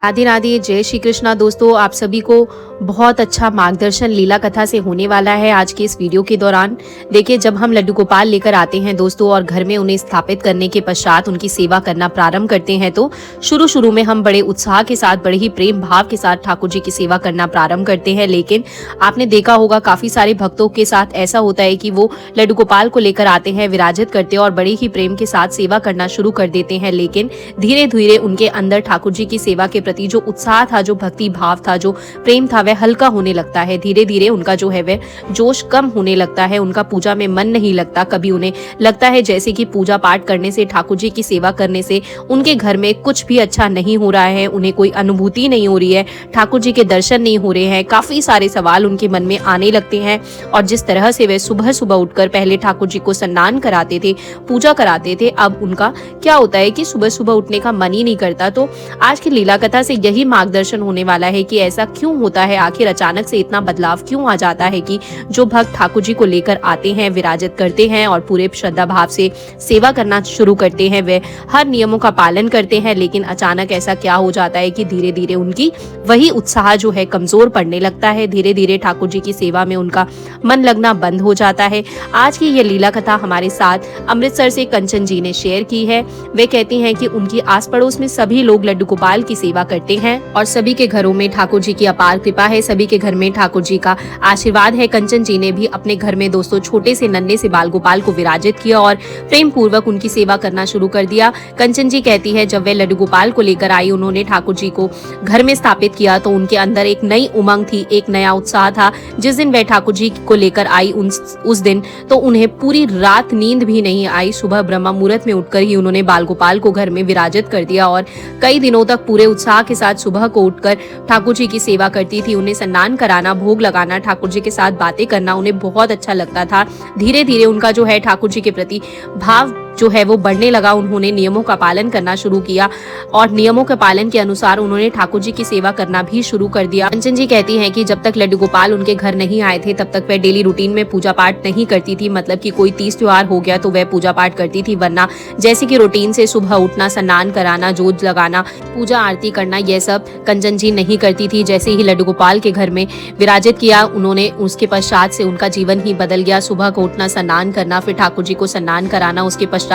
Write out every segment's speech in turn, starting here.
राधे राधे, जय श्री कृष्णा। दोस्तों, आप सभी को बहुत अच्छा मार्गदर्शन लीला कथा से होने वाला है आज के इस वीडियो के दौरान। देखिए, जब हम लड्डू गोपाल लेकर आते हैं दोस्तों और घर में उन्हें स्थापित करने के पश्चात उनकी सेवा करना प्रारंभ करते हैं तो शुरू में हम बड़े उत्साह के साथ, बड़े ही प्रेम भाव के साथ ठाकुर जी की सेवा करना प्रारंभ करते हैं। लेकिन आपने देखा होगा काफी सारे भक्तों के साथ ऐसा होता है कि वो लड्डू गोपाल को लेकर आते हैं, विराजित करते हैं और बड़े ही प्रेम के साथ सेवा करना शुरू कर देते हैं। लेकिन धीरे धीरे उनके अंदर ठाकुर जी की सेवा के प्रति जो उत्साह था, जो भक्ति भाव था, जो प्रेम था, वह हल्का होने लगता है। धीरे धीरे उनका जो है वह जोश कम होने लगता है, उनका पूजा में मन नहीं लगता। कभी उन्हें लगता है जैसे कि पूजा पाठ करने से, ठाकुर जी की सेवा करने से उनके घर में कुछ भी अच्छा नहीं हो रहा है, उन्हें कोई अनुभूति नहीं हो रही है, ठाकुर जी के दर्शन नहीं हो रहे हैं। काफी सारे सवाल उनके मन में आने लगते हैं और जिस तरह से वे सुबह सुबह उठकर पहले ठाकुर जी को स्नान कराते थे, पूजा कराते थे, अब उनका क्या होता है कि सुबह सुबह उठने का मन ही नहीं करता। तो आज की लीला कथा से यही मार्गदर्शन होने वाला है कि ऐसा क्यों होता है, आखिर अचानक से इतना बदलाव क्यों आ जाता है कि जो भक्त ठाकुर जी को लेकर आते हैं, विराजित करते हैं और पूरे श्रद्धा भाव से सेवा करना शुरू करते हैं, वे हर नियमों का पालन करते हैं। लेकिन अचानक ऐसा क्या हो जाता है कि धीरे धीरे उनकी वही उत्साह जो है कमजोर पड़ने लगता है, धीरे धीरे ठाकुर जी की सेवा में उनका मन लगना बंद हो जाता है। आज की ये लीला कथा हमारे साथ अमृतसर से कंचन जी ने शेयर की है। वे कहती हैं कि उनकी आस पड़ोस में सभी लोग लड्डू गोपाल की सेवा करते हैं और सभी के घरों में ठाकुर जी की अपार कृपा है, सभी के घर में ठाकुर जी का आशीर्वाद है। कंचन जी ने भी अपने घर में दोस्तों छोटे से नन्हे से बाल गोपाल को विराजित किया और प्रेम पूर्वक उनकी सेवा करना शुरू कर दिया। कंचन जी कहती है जब वे लड्डू गोपाल को लेकर आई, उन्होंने ठाकुर जी को घर में स्थापित किया तो उनके अंदर एक नई उमंग थी, एक नया उत्साह था। जिस दिन वे ठाकुर जी को लेकर आई उस दिन तो उन्हें पूरी रात नींद भी नहीं आई। सुबह ब्रह्म मुहूर्त में उठकर ही उन्होंने बाल गोपाल को घर में विराजित कर दिया और कई दिनों तक पूरे उत्साह के साथ सुबह को उठकर ठाकुर जी की सेवा करती थी। उन्हें स्नान कराना, भोग लगाना, ठाकुर जी के साथ बातें करना उन्हें बहुत अच्छा लगता था। धीरे धीरे उनका जो है ठाकुर जी के प्रति भाव जो है वो बढ़ने लगा। उन्होंने नियमों का पालन करना शुरू किया और नियमों के पालन के अनुसार उन्होंने ठाकुर जी की सेवा करना भी शुरू कर दिया। कंचन जी कहती हैं कि जब तक लड्डू गोपाल उनके घर नहीं आए थे तब तक वह डेली रूटीन में पूजा पाठ नहीं करती थी। मतलब कि कोई तीज त्योहार हो गया तो वह पूजा पाठ करती थी, वरना जैसे कि रूटीन से सुबह उठना, स्नान कराना, जोत लगाना, पूजा आरती करना, यह सब कंचन जी नहीं करती थी। जैसे ही लड्डू गोपाल के घर में विराजित किया उन्होंने, उसके पश्चात से उनका जीवन ही बदल गया। सुबह को उठना, स्नान करना, फिर ठाकुर जी को स्नान कराना, उसके पश्चात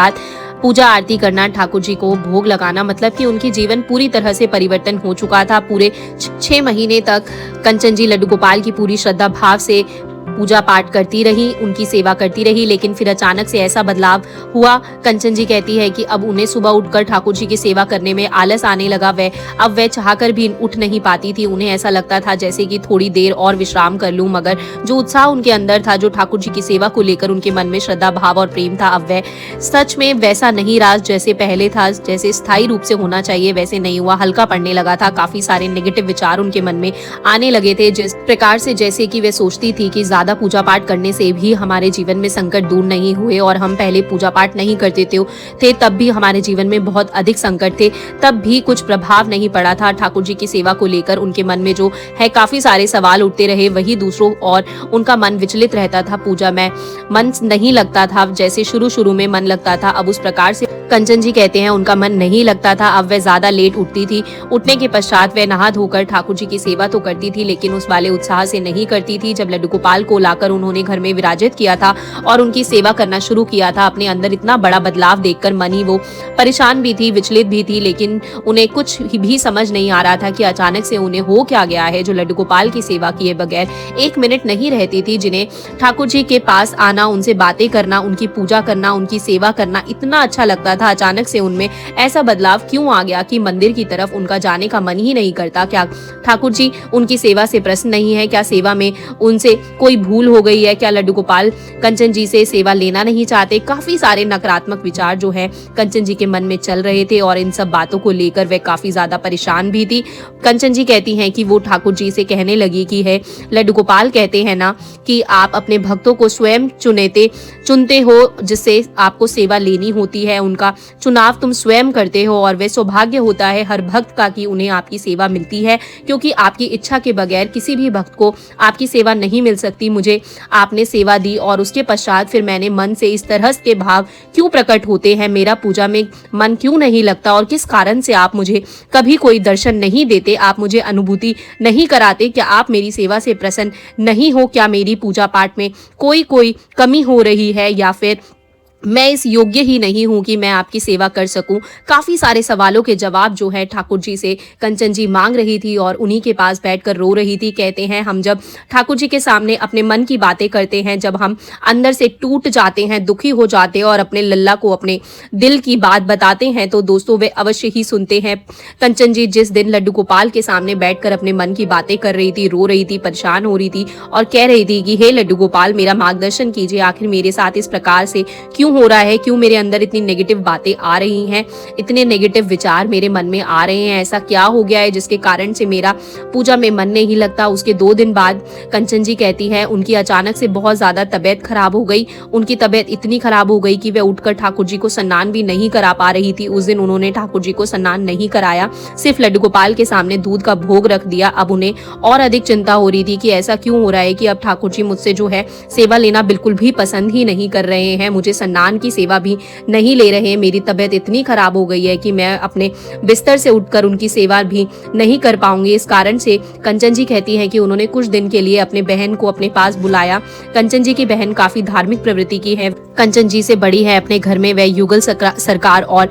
पूजा आरती करना, ठाकुर जी को भोग लगाना, मतलब कि उनकी जीवन पूरी तरह से परिवर्तन हो चुका था। पूरे 6 महीने तक कंचन जी लड्डू गोपाल की पूरी श्रद्धा भाव से पूजा पाठ करती रही, उनकी सेवा करती रही। लेकिन फिर अचानक से ऐसा बदलाव हुआ। कंचन जी कहती है कि अब उन्हें सुबह उठकर ठाकुर जी की सेवा करने में आलस आने लगा। अब वह चाहकर भी उठ नहीं पाती थी। उन्हें ऐसा लगता था जैसे कि थोड़ी देर और विश्राम कर लूं, मगर जो उत्साह उनके अंदर था, जो ठाकुर जी की सेवा को लेकर उनके मन में श्रद्धा भाव और प्रेम था, अब वह सच में वैसा नहीं रहा जैसे पहले था। जैसे स्थायी रूप से होना चाहिए वैसे नहीं हुआ, हल्का पड़ने लगा था। काफी सारे नेगेटिव विचार उनके मन में आने लगे थे, जिस प्रकार से जैसे कि वे सोचती थी कि ज्यादा पूजा पाठ करने से भी हमारे जीवन में संकट दूर नहीं हुए और हम पहले पूजा पाठ नहीं करते थे तब भी हमारे जीवन में बहुत अधिक संकट थे, तब भी कुछ प्रभाव नहीं पड़ा था। ठाकुर जी की सेवा को लेकर उनके मन में जो है काफी सारे सवाल उठते रहे, वही दूसरों और उनका मन विचलित रहता था। पूजा में मन नहीं लगता था जैसे शुरू में मन लगता था, अब उस प्रकार से कंचन जी कहते हैं उनका मन नहीं लगता था। अब वह ज्यादा लेट उठती थी, उठने के पश्चात वह नहा धोकर ठाकुर जी की सेवा तो करती थी लेकिन उस वाले उत्साह से नहीं करती थी। जब लड्डू गोपाल को लाकर उन्होंने घर में विराजित किया था और उनकी सेवा करना शुरू किया था, अपने अंदर इतना बड़ा बदलाव देखकर मन ही वो परेशान भी थी, विचलित भी थी। लेकिन उन्हें कुछ भी समझ नहीं आ रहा था कि अचानक से उन्हें हो क्या गया है। जो लड्डू गोपाल की सेवा किए बगैर 1 मिनट नहीं रहती थी, जिन्हें ठाकुर जी के पास आना, उनसे बातें करना, उनकी पूजा करना, उनकी सेवा करना इतना अच्छा लगता था, अचानक से उनमें ऐसा बदलाव क्यों आ गया कि मंदिर की तरफ उनका जाने का मन ही नहीं करता। क्या ठाकुर जी उनकी सेवा से प्रसन्न नहीं है? क्या सेवा में उनसे कोई भूल हो गई है? क्या लड्डू गोपाल कंचन जी से सेवा लेना नहीं चाहते? काफी सारे नकारात्मक विचार जो है कंचन जी के मन में चल रहे थे और इन सब बातों को लेकर वे काफी ज्यादा परेशान भी थी। कंचन जी कहती हैं कि वो ठाकुर जी से कहने लगी कि है लड्डू गोपाल कहते हैं ना कि आप अपने भक्तों को स्वयं चुनते हो, जिससे आपको सेवा लेनी होती है, उनका चुनाव तुम स्वयं करते हो और वे सौभाग्य होता है हर भक्त का कि उन्हें आपकी सेवा मिलती है, क्योंकि आपकी इच्छा के बगैर किसी भी भक्त को आपकी सेवा नहीं मिल सकती। मुझे आपने सेवा दी और उसके पश्चात फिर मैंने मन से इस तरह के भाव क्यों प्रकट होते हैं, मेरा पूजा में मन क्यों नहीं लगता और किस कारण से आप मुझे कभी कोई दर्शन नहीं देते, आप मुझे अनुभूति नहीं कराते, क्या आप मेरी सेवा से प्रसन्न नहीं हो, क्या मेरी पूजा पाठ में कोई कमी हो रही है या फिर मैं इस योग्य ही नहीं हूं कि मैं आपकी सेवा कर सकूं। काफी सारे सवालों के जवाब जो है ठाकुर जी से कंचन जी मांग रही थी और उन्हीं के पास बैठकर रो रही थी। कहते हैं हम जब ठाकुर जी के सामने अपने मन की बातें करते हैं, जब हम अंदर से टूट जाते हैं, दुखी हो जाते हैं और अपने लल्ला को अपने दिल की बात बताते हैं, तो दोस्तों वे अवश्य ही सुनते हैं। कंचन जी जिस दिन लड्डू गोपाल के सामने बैठकर अपने मन की बातें कर रही थी, रो रही थी, परेशान हो रही थी और कह रही थी कि हे लड्डू गोपाल, मेरा मार्गदर्शन कीजिए, आखिर मेरे साथ इस प्रकार से क्यों हो रहा है, क्यों मेरे अंदर इतनी नेगेटिव बातें आ रही हैं, इतने नेगेटिव विचार मेरे मन में आ रहे हैं, ऐसा क्या हो गया है जिसके कारण से मेरा पूजा में मन नहीं लगता। उसके 2 दिन बाद कंचन जी कहती है उनकी अचानक से बहुत ज्यादा तबीयत खराब हो गई। उनकी तबीयत इतनी खराब हो गई कि वे उठकर ठाकुर जी को स्नान भी नहीं करा पा रही थी। उस दिन उन्होंने ठाकुर जी को स्नान नहीं कराया, सिर्फ लड्डू गोपाल के सामने दूध का भोग रख दिया। अब उन्हें और अधिक चिंता हो रही थी कि ऐसा क्यों हो रहा है कि अब ठाकुर जी मुझसे जो है सेवा लेना बिल्कुल भी पसंद ही नहीं कर रहे हैं, मुझे स्नान की सेवा भी नहीं ले रहे हैं। मेरी तबीयत इतनी खराब हो गई है कि मैं अपने बिस्तर से उठकर उनकी सेवा भी नहीं कर पाऊंगी। इस कारण से कंचन जी कहती हैं कि उन्होंने कुछ दिन के लिए अपने बहन को अपने पास बुलाया। कंचन जी की बहन काफी धार्मिक प्रवृत्ति की है, कंचन जी से बड़ी है। अपने घर में वह युगल सरकार और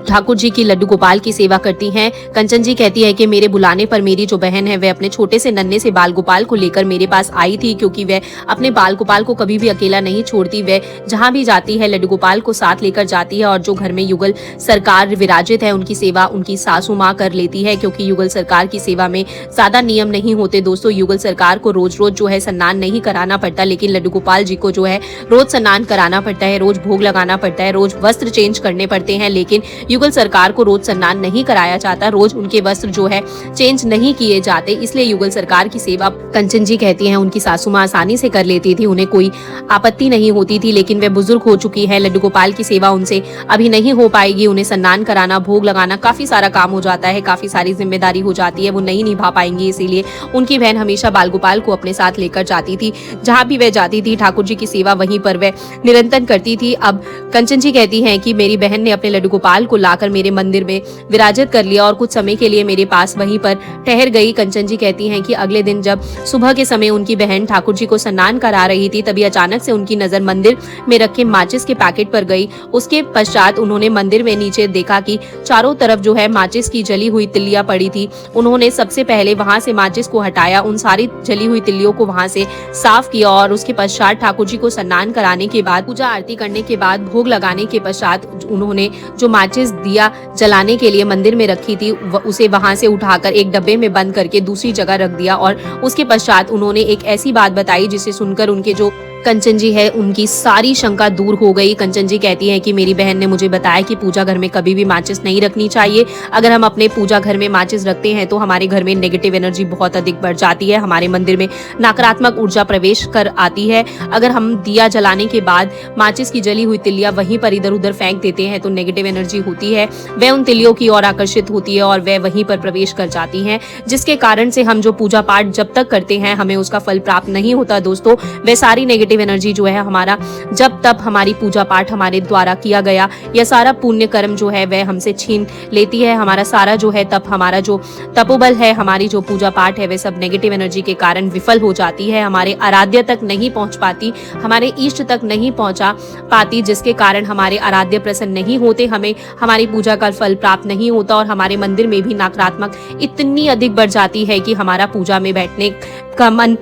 ठाकुर जी की लड्डू गोपाल की सेवा करती हैं। कंचन जी कहती है कि मेरे बुलाने पर मेरी जो बहन है वह अपने छोटे से नन्हे से बाल गोपाल को लेकर मेरे पास आई थी, क्योंकि वह अपने बाल गोपाल को कभी भी अकेला नहीं छोड़ती। वह जहां भी जाती है लड्डू गोपाल को साथ लेकर जाती है और जो घर में युगल सरकार विराजित है उनकी सेवा उनकी सासू माँ कर लेती है, क्योंकि युगल सरकार की सेवा में ज्यादा नियम नहीं होते। दोस्तों युगल सरकार को रोज रोज जो है स्नान नहीं कराना पड़ता, लेकिन लड्डू गोपाल जी को जो है रोज स्नान कराना पड़ता है, रोज भोग लगाना पड़ता है, रोज वस्त्र चेंज करने पड़ते हैं। लेकिन युगल सरकार को रोज स्नान नहीं कराया जाता, रोज उनके वस्त्र जो है चेंज नहीं किए जाते, इसलिए युगल सरकार की सेवा कंचन जी कहती हैं उनकी सासू माँ आसानी से कर लेती थी, उन्हें कोई आपत्ति नहीं होती थी। लेकिन वे बुजुर्ग हो चुकी है, लड्डू गोपाल की सेवा उनसे अभी नहीं हो पाएगी, उन्हें स्नान कराना, भोग लगाना, काफी सारा काम हो जाता है, काफी सारी जिम्मेदारी हो जाती है, वो नहीं निभा पाएंगी। इसीलिए उनकी बहन हमेशा बाल गोपाल को अपने साथ लेकर जाती थी, जहां भी वह जाती थी ठाकुर जी की सेवा वहीं पर वह निरंतर करती थी। अब कंचन जी कहती हैं कि मेरी बहन ने अपने लड्डू गोपाल को लाकर मेरे मंदिर में विराजित कर लिया और कुछ समय के लिए मेरे पास वहीं पर ठहर गई। कंचन जी कहती हैं कि अगले दिन जब सुबह के समय उनकी बहन ठाकुर जी को स्नान करा रही थी, तभी अचानक से उनकी नजर मंदिर में रखे माचिस के पैकेट पर गई। उसके पश्चात उन्होंने मंदिर में नीचे देखा कि चारों तरफ जो है माचिस की जली हुई तिल्लियां पड़ी थी। उन्होंने सबसे पहले वहां से माचिस को हटाया, उन सारी जली हुई तिल्लियों को वहां से साफ किया और उसके पश्चात ठाकुर जी को स्नान कराने के बाद, पूजा आरती करने के बाद, भोग लगाने के पश्चात उन्होंने जो माचिस दिया जलाने के लिए मंदिर में रखी थी उसे वहां से उठाकर एक डब्बे में बंद करके दूसरी जगह रख दिया। और उसके पश्चात उन्होंने एक ऐसी बात बताई जिसे सुनकर उनके जो कंचन जी है उनकी सारी शंका दूर हो गई। कंचन जी कहती है कि मेरी बहन ने मुझे बताया कि पूजा घर में कभी भी माचिस नहीं रखनी चाहिए। अगर हम अपने पूजा घर में माचिस रखते हैं तो हमारे घर में नेगेटिव एनर्जी बहुत अधिक बढ़ जाती है, हमारे मंदिर में नकारात्मक ऊर्जा प्रवेश कर आती है। अगर हम दिया जलाने के बाद माचिस की जली हुई तिल्लियां वहीं पर इधर उधर फेंक देते हैं तो नेगेटिव एनर्जी होती है, वह उन तिल्लियों की ओर आकर्षित होती है और वह वहीं पर प्रवेश कर जाती है, जिसके कारण से हम जो पूजा पाठ जब तक करते हैं हमें उसका फल प्राप्त नहीं होता। दोस्तों वह सारी नेगेटिव एनर्जी जो है हमारा जब तब हमारी पूजा पाठ हमारे द्वारा किया गया यह सारा पुण्य कर्म जो है वह हमसे छीन लेती है। हमारा सारा जो है तप, हमारा जो तपोबल है, हमारी जो पूजा पाठ है वह सब नेगेटिव एनर्जी के कारण विफल हो जाती है, हमारे आराध्य तक नहीं पहुंच पाती, हमारे इष्ट तक नहीं पहुंचा पाती, जिसके कारण हमारे आराध्य प्रसन्न नहीं होते, हमें हमारी पूजा का फल प्राप्त नहीं होता और हमारे मंदिर में भी नकारात्मक इतनी अधिक बढ़ जाती है कि हमारा पूजा में बैठने का मन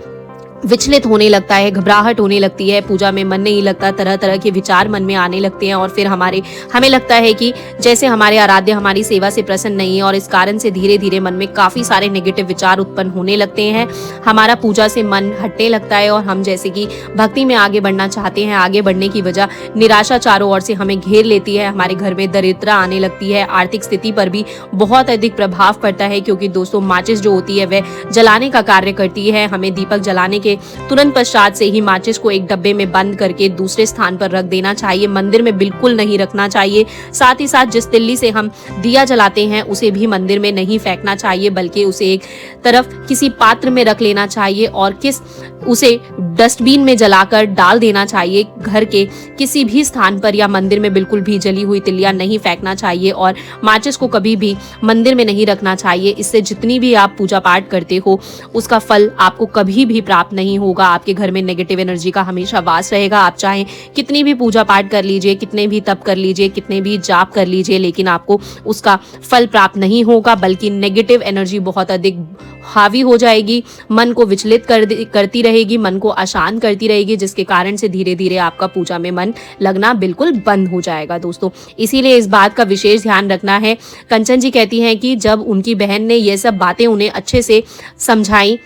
विचलित होने लगता है, घबराहट होने लगती है, पूजा में मन नहीं लगता, तरह तरह के विचार मन में आने लगते हैं और फिर हमें लगता है कि जैसे हमारे आराध्य हमारी सेवा से प्रसन्न नहीं है और इस कारण से धीरे धीरे मन में काफी सारे नेगेटिव विचार उत्पन्न होने लगते हैं, हमारा पूजा से मन हटने लगता है और हम जैसे कि भक्ति में आगे बढ़ना चाहते हैं, आगे बढ़ने की वजह निराशा चारों ओर से हमें घेर लेती है, हमारे घर में दरिद्रता आने लगती है, आर्थिक स्थिति पर भी बहुत अधिक प्रभाव पड़ता है, क्योंकि दोस्तों माचिस जो होती है वह जलाने का कार्य करती है, हमें दीपक जलाने के के तुरंत पश्चात से ही माचिस को एक डब्बे में बंद करके दूसरे स्थान पर रख देना चाहिए। मंदिर में बिल्कुल नहीं रखना चाहिए। साथ ही साथ जिस तिल्ली से हम दिया जलाते हैं उसे भी मंदिर में नहीं फेंकना चाहिए, बल्कि उसे एक तरफ किसी पात्र में रख लेना चाहिए और उसे डस्टबिन में जलाकर डाल देना चाहिए। घर के किसी भी स्थान पर या मंदिर में बिल्कुल भी जली हुई तिल्लियां नहीं फेंकना चाहिए और माचिस को कभी भी मंदिर में नहीं रखना चाहिए। इससे जितनी भी आप पूजा पाठ करते हो उसका फल आपको कभी भी प्राप्त नहीं होगा। आपके घर में नेगेटिव एनर्जी का हमेशा वास रहेगा। आप चाहे कितनी भी पूजा पाठ कर लीजिए, कितने भी तप कर लीजिए, कितने भी जाप कर लीजिए, लेकिन आपको उसका फल प्राप्त नहीं होगा, बल्कि नेगेटिव एनर्जी बहुत अधिक हावी हो जाएगी, मन को विचलित करती रहेगी, मन को अशांत करती रहेगी, जिसके कारण से धीरे धीरे आपका पूजा में मन लगना बिल्कुल बंद हो जाएगा दोस्तों। इसीलिए इस बात का विशेष ध्यान रखना है। कंचन जी कहती हैं कि जब उनकी बहन ने ये सब बातें उन्हें अच्छे से समझाई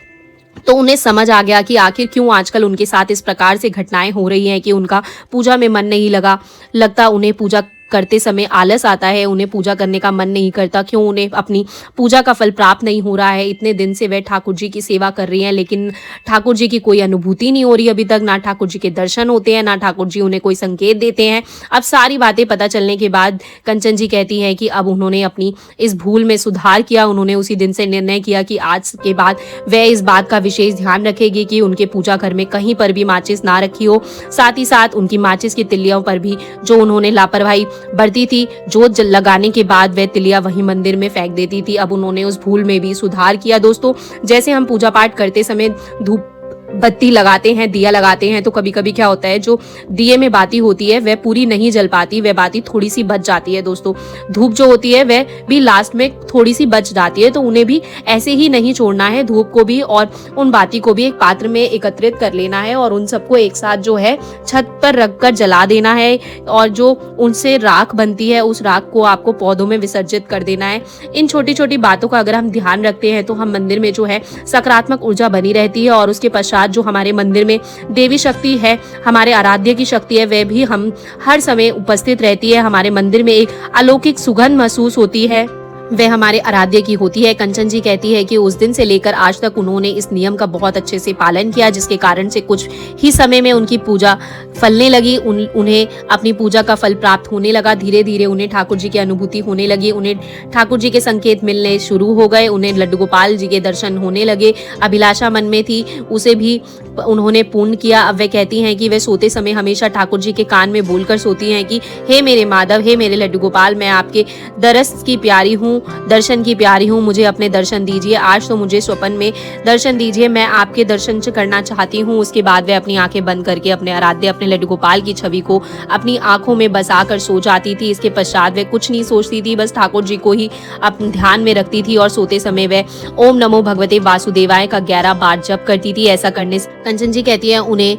तो उन्हें समझ आ गया कि आखिर क्यों आजकल उनके साथ इस प्रकार से घटनाएं हो रही हैं कि उनका पूजा में मन नहीं लगता, उन्हें पूजा करते समय आलस आता है, उन्हें पूजा करने का मन नहीं करता, क्यों उन्हें अपनी पूजा का फल प्राप्त नहीं हो रहा है। इतने दिन से वे ठाकुर जी की सेवा कर रही हैं, लेकिन ठाकुर जी की कोई अनुभूति नहीं हो रही अभी तक, ना ठाकुर जी के दर्शन होते हैं, ना ठाकुर जी उन्हें कोई संकेत देते हैं। अब सारी बातें पता चलने के बाद कंचन जी कहती हैं कि अब उन्होंने अपनी इस भूल में सुधार किया। उन्होंने उसी दिन से निर्णय किया कि आज के बाद वह इस बात का विशेष ध्यान रखेगी कि उनके पूजा घर में कहीं पर भी माचिस ना रखी हो। साथ ही साथ उनकी माचिस की तिल्लियों पर भी जो उन्होंने लापरवाही बरती थी, जोत लगाने के बाद वह तिलिया वही मंदिर में फेंक देती थी, अब उन्होंने उस भूल में भी सुधार किया। दोस्तों, जैसे हम पूजा पाठ करते समय धूप बत्ती लगाते हैं, दिया लगाते हैं, तो कभी कभी क्या होता है, जो दिए में बाती होती है वह पूरी नहीं जल पाती, वह बाती थोड़ी सी बच जाती है। दोस्तों, धूप जो होती है वह भी लास्ट में थोड़ी सी बच जाती है, तो उन्हें भी ऐसे ही नहीं छोड़ना है। धूप को भी और उन बाती को भी एक पात्र में एकत्रित कर लेना है और उन सबको एक साथ जो है छत पर रखकर जला देना है और जो उनसे राख बनती है उस राख को आपको पौधों में विसर्जित कर देना है। इन छोटी छोटी बातों का अगर हम ध्यान रखते हैं तो हम मंदिर में जो है सकारात्मक ऊर्जा बनी रहती है और उसके पश्चात जो हमारे मंदिर में देवी शक्ति है, हमारे आराध्य की शक्ति है, वह भी हम हर समय उपस्थित रहती है। हमारे मंदिर में एक अलौकिक सुगंध महसूस होती है, वह हमारे आराध्य की होती है। कंचन जी कहती है कि उस दिन से लेकर आज तक उन्होंने इस नियम का बहुत अच्छे से पालन किया, जिसके कारण से कुछ ही समय में उनकी पूजा फलने लगी, उन्हें अपनी पूजा का फल प्राप्त होने लगा। धीरे धीरे उन्हें ठाकुर जी की अनुभूति होने लगी, उन्हें ठाकुर जी के संकेत मिलने शुरू हो गए, उन्हें लड्डू गोपाल जी के दर्शन होने लगे। अभिलाषा मन में थी, उसे भी उन्होंने पूर्ण किया। अब वे कहती हैं कि वे सोते समय हमेशा ठाकुर जी के कान में बोलकर सोती हैं कि हे मेरे माधव, हे मेरे लड्डू गोपाल, मैं आपके दरस की प्यारी हूँ, दर्शन की प्यारी हूँ, मुझे अपने दर्शन दीजिए। आज तो मुझे स्वप्न में दर्शन दीजिए, मैं आपके दर्शन करना चाहती हूँ। उसके बाद वे अपनी आंखें बंद करके अपने आराध्य अपने लड्डू गोपाल की छवि को अपनी आंखों में बसाकर सो जाती थी। इसके पश्चात वे कुछ नहीं सोचती थी, बस ठाकुर जी को ही अपने ध्यान में रखती थी और सोते समय वे ओम नमो भगवते वासुदेवाय का 11 बार जप करती थी। ऐसा करने से कंचन जी कहती है उन्हें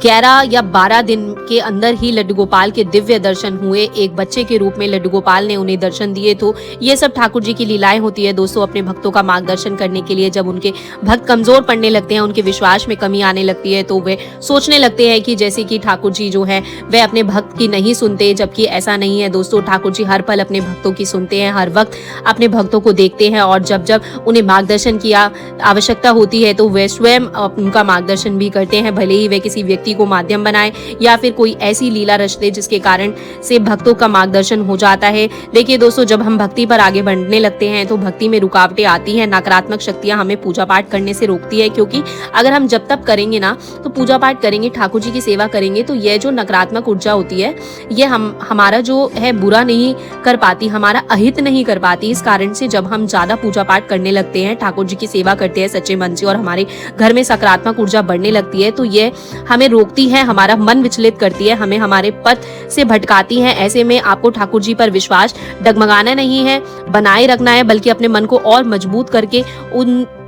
11 या 12 दिन के अंदर ही लड्डू गोपाल के दिव्य दर्शन हुए। एक बच्चे के रूप में लड्डू गोपाल ने उन्हें दर्शन दिए। तो ये सब ठाकुर जी की लीलाएं होती है दोस्तों, अपने भक्तों का मार्गदर्शन करने के लिए। जब उनके भक्त कमजोर पड़ने लगते हैं, उनके विश्वास में कमी आने लगती है, तो वे सोचने लगते हैं कि जैसे कि ठाकुर जी जो है वे अपने भक्त की नहीं सुनते, जबकि ऐसा नहीं है दोस्तों। ठाकुर जी हर पल अपने भक्तों की सुनते हैं, हर वक्त अपने भक्तों को देखते हैं और जब जब उन्हें मार्गदर्शन की आवश्यकता होती है तो वे स्वयं उनका मार्गदर्शन भी करते हैं, भले ही वे किसी व्यक्ति को माध्यम बनाए या फिर कोई ऐसी लीला रच दे जिसके कारण से भक्तों का मार्गदर्शन हो जाता है। देखिए दोस्तों, जब हम भक्ति पर आगे बढ़ने लगते हैं तो भक्ति में रुकावटें आती हैं, नकारात्मक शक्तियां हमें पूजा पाठ करने से रोकती है, क्योंकि अगर हम जब तक करेंगे ना तो पूजा पाठ करेंगे, ठाकुर जी की सेवा करेंगे, तो यह जो नकारात्मक ऊर्जा होती है ये हमारा जो है बुरा नहीं कर पाती, हमारा अहित नहीं कर पाती। इस कारण से जब हम ज्यादा पूजा पाठ करने लगते हैं, ठाकुर जी की सेवा करते हैं सच्चे मन से और हमारे घर में सकारात्मक ऊर्जा बढ़ने लगती है, तो यह हमें रोकती है, हमारा मन विचलित करती है, हमें हमारे पथ से भटकाती है। ऐसे में आपको ठाकुर जी पर विश्वास डगमगाना नहीं है, बनाए रखना है, बल्कि अपने मन को और मजबूत करके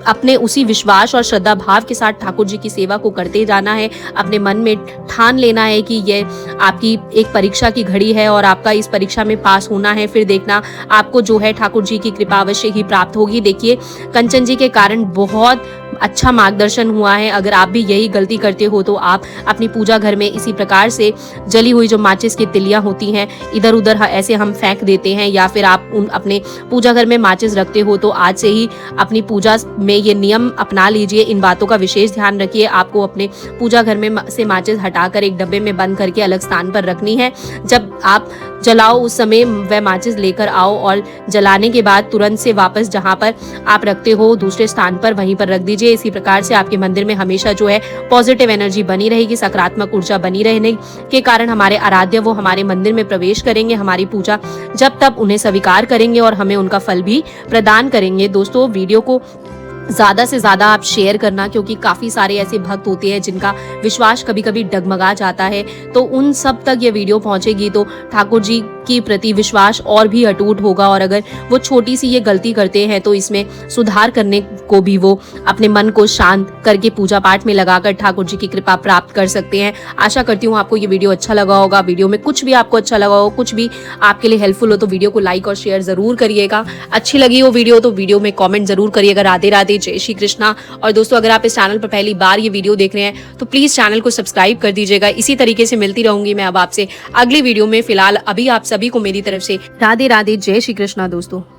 अपने उसी विश्वास और श्रद्धा भाव के साथ ठाकुर जी की सेवा को करते जाना है। अपने मन में ठान लेना है कि ये आपकी एक परीक्षा की घड़ी है और आपका इस परीक्षा में पास होना है, फिर देखना आपको जो है ठाकुर जी की कृपा अवश्य ही प्राप्त होगी। देखिए, कंचन जी के कारण बहुत अच्छा मार्गदर्शन हुआ है। अगर आप भी यही गलती करते हो तो आप अपनी पूजा घर में इसी प्रकार से जली हुई जो माचिस की तिलियां होती हैं इधर उधर ऐसे हम फेंक देते हैं, या फिर आप अपने पूजा घर में माचिस रखते हो तो आज से ही अपनी पूजा में ये नियम अपना लीजिए। इन बातों का विशेष ध्यान रखिए। आपको अपने पूजा घर में से माचिस हटाकर एक डब्बे में बंद करके अलग स्थान पर रखनी है। जब आप जलाओ उस समय वह माचिस लेकर आओ और जलाने के बाद तुरंत से वापस जहां पर आप रखते हो दूसरे स्थान पर वहीं पर रख दीजिए। इसी प्रकार से आपके मंदिर में हमेशा जो है पॉजिटिव एनर्जी बनी रहेगी, सकारात्मक ऊर्जा बनी रहने के कारण हमारे आराध्य वो हमारे मंदिर में प्रवेश करेंगे, हमारी पूजा जब तब उन्हें स्वीकार करेंगे और हमें उनका फल भी प्रदान करेंगे। दोस्तों, वीडियो को ज़्यादा से ज़्यादा आप शेयर करना, क्योंकि काफ़ी सारे ऐसे भक्त होते हैं जिनका विश्वास कभी कभी डगमगा जाता है, तो उन सब तक ये वीडियो पहुंचेगी तो ठाकुर जी की प्रति विश्वास और भी अटूट होगा। और अगर वो छोटी सी ये गलती करते हैं तो इसमें सुधार करने को भी वो अपने मन को शांत करके पूजा पाठ में लगाकर ठाकुर जी की कृपा प्राप्त कर सकते हैं। आशा करती हूँ आपको ये वीडियो अच्छा लगा होगा। वीडियो में कुछ भी आपको अच्छा लगा हो, कुछ भी आपके लिए हेल्पफुल हो तो वीडियो को लाइक और शेयर जरूर करिएगा। अच्छी लगी हो वीडियो तो वीडियो में कॉमेंट जरूर करिएगा। राधे राधे, जय श्री कृष्णा। और दोस्तों, अगर आप इस चैनल पर पहली बार ये वीडियो देख रहे हैं तो प्लीज चैनल को सब्सक्राइब कर दीजिएगा। इसी तरीके से मिलती रहूंगी मैं अब आपसे अगली वीडियो में। फिलहाल अभी आप सभी को मेरी तरफ से राधे राधे, जय श्री कृष्णा दोस्तों।